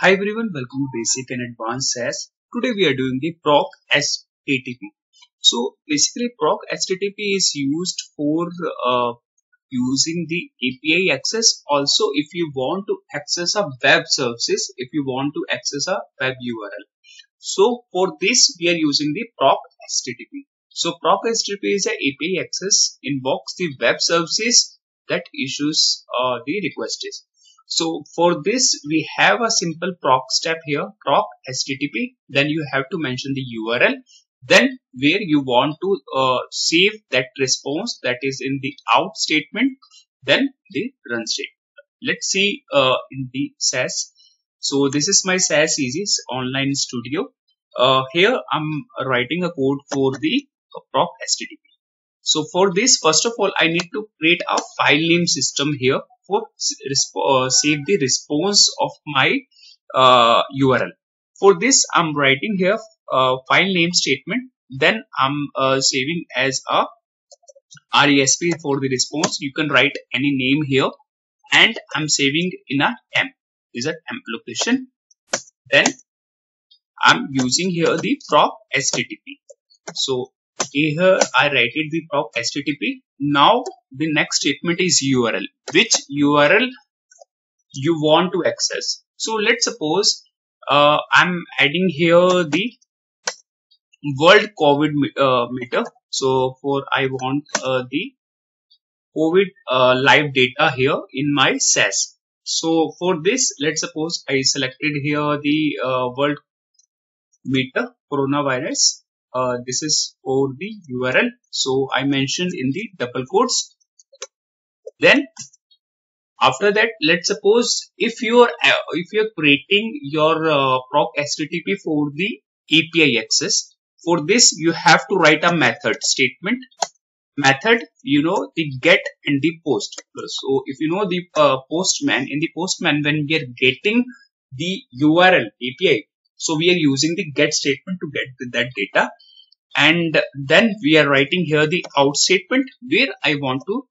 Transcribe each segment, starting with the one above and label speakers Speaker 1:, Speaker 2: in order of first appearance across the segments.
Speaker 1: Hi everyone, welcome to Basic and Advanced SAS. Today we are doing the Proc Http. So basically Proc Http is used for using the API access. Also if you want to access a web services, if you want to access a web URL. So for this we are using the Proc Http. So Proc Http is a API access invokes the web services that issues the requests. So for this we have a simple proc step here, proc http, then you have to mention the URL, then where you want to save that response, that is in the out statement, then the run statement. Let's see in the SAS. So this is my SAS Easy's online studio. Here I'm writing a code for the proc http. So for this, first of all, I need to create a file name system here for save the response of my URL. For this, I'm writing here file name statement. Then I'm saving as a resp for the response. You can write any name here, and I'm saving in a temp. Is a temp location. Then I'm using here the proc http. So here I write it the proc http. Now the next statement is URL. Which URL you want to access? So let's suppose I'm adding here the world COVID meter. So for I want the COVID live data here in my SAS. So for this, let's suppose I selected here the world meter coronavirus. This is for the URL. So I mentioned in the double quotes. Then after that, let's suppose if you're creating your proc http for the API access, for this you have to write a method statement. Method, the get and the post. So if you know the postman, in the postman when we are getting the URL API, so we are using the get statement to get that data, and then we are writing here the out statement where I want to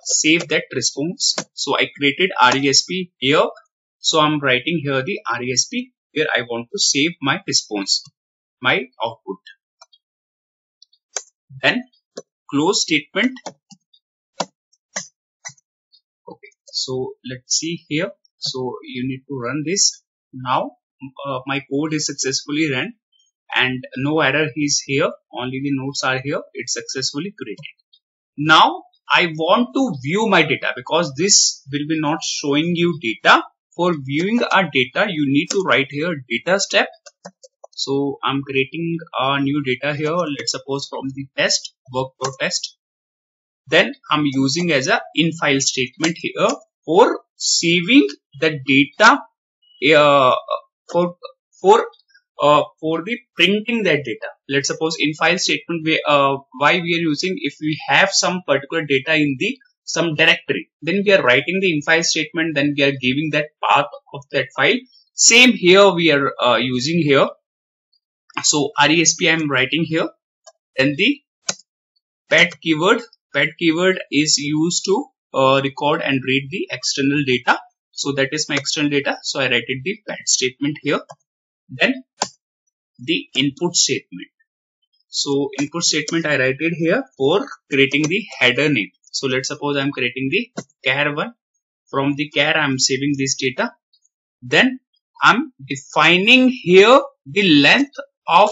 Speaker 1: save that response. So I created resp here. So I'm writing here the resp where I want to save my response, my output. Then close statement. Okay, so let's see here. So you need to run this. Now my code is successfully run and no error is here, only the nodes are here. It's successfully created. Now I want to view my data because this will be not showing you data. For viewing our data, you need to write here data step. So I'm creating a new data here. Let's suppose from the test work.test. Then I'm using as a infile statement here for saving the data for the printing that data. Let's suppose infile statement why we are using, if we have some particular data in the some directory, then we are writing the infile statement, then we are giving that path of that file. Same here we are using here. So resp I'm writing here. Then the pet keyword is used to record and read the external data. So that is my external data. So I write it the pet statement here. Then the input statement. So input statement I write it here for creating the header name. So let's suppose I'm creating the char1. From the char I'm saving this data. Then I'm defining here the length of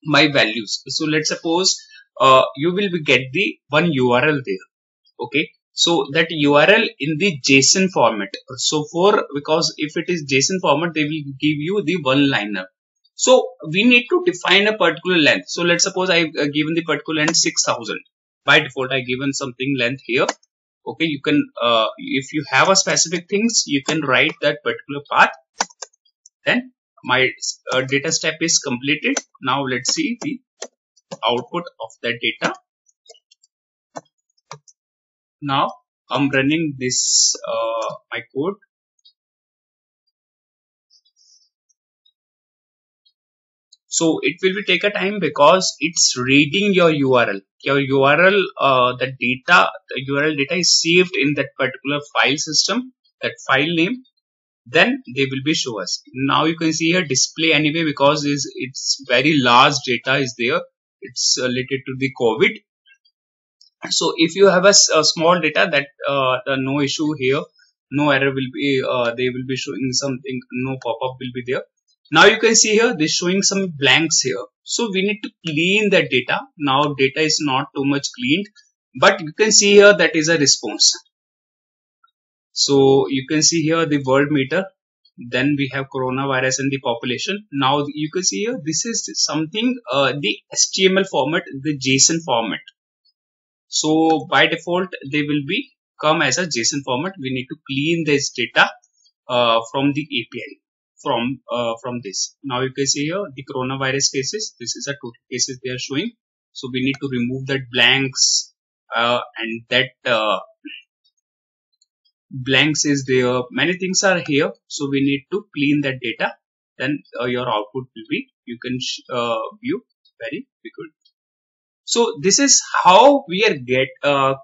Speaker 1: my values. So let's suppose you will get the one URL there. Okay. So that URL in the JSON format. So because if it is JSON format, they will give you the one liner. So we need to define a particular length. So let's suppose I've given the particular length 6000. By default, I given something length here. Okay, you can if you have a specific things, you can write that particular path. Then my data step is completed. Now let's see the output of that data. Now I'm running this my code. So it will be take a time because it's reading your URL. Your URL, the URL data is saved in that particular file system, that file name. then they will be show us. Now you can see here display anyway, because it's very large data is there. It's related to the COVID. So if you have a small data, that no issue here, no error will be, they will be showing something, no pop-up will be there. Now you can see here, they're showing some blanks here. So we need to clean that data. Now data is not too much cleaned, but you can see here that is a response. So you can see here the world meter, then we have coronavirus and the population. Now you can see here, this is something, the HTML format, the JSON format. So by default, they will be come as a JSON format. We need to clean this data from the API from this. Now you can see here the coronavirus cases. This is a total cases they are showing. So we need to remove that blanks and that blanks is there. Many things are here. So we need to clean that data. Then your output will be, you can view very good. So this is how we are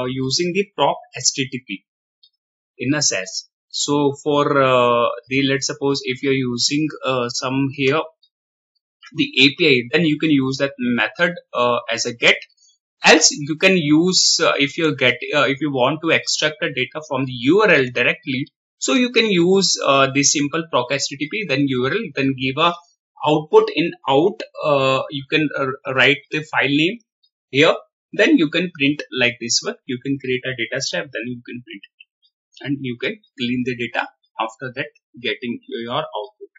Speaker 1: using the Proc Http in a SAS. So for let's suppose if you're using some here the API, then you can use that method as a get. Else you can use if you want to extract the data from the URL directly. So you can use the simple Proc Http, then URL, then give a output in out. You can write the file name here, then you can print like this one. You can create a data step, then you can print it, and you can clean the data after that getting your output.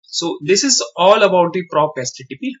Speaker 1: So this is all about the Proc Http.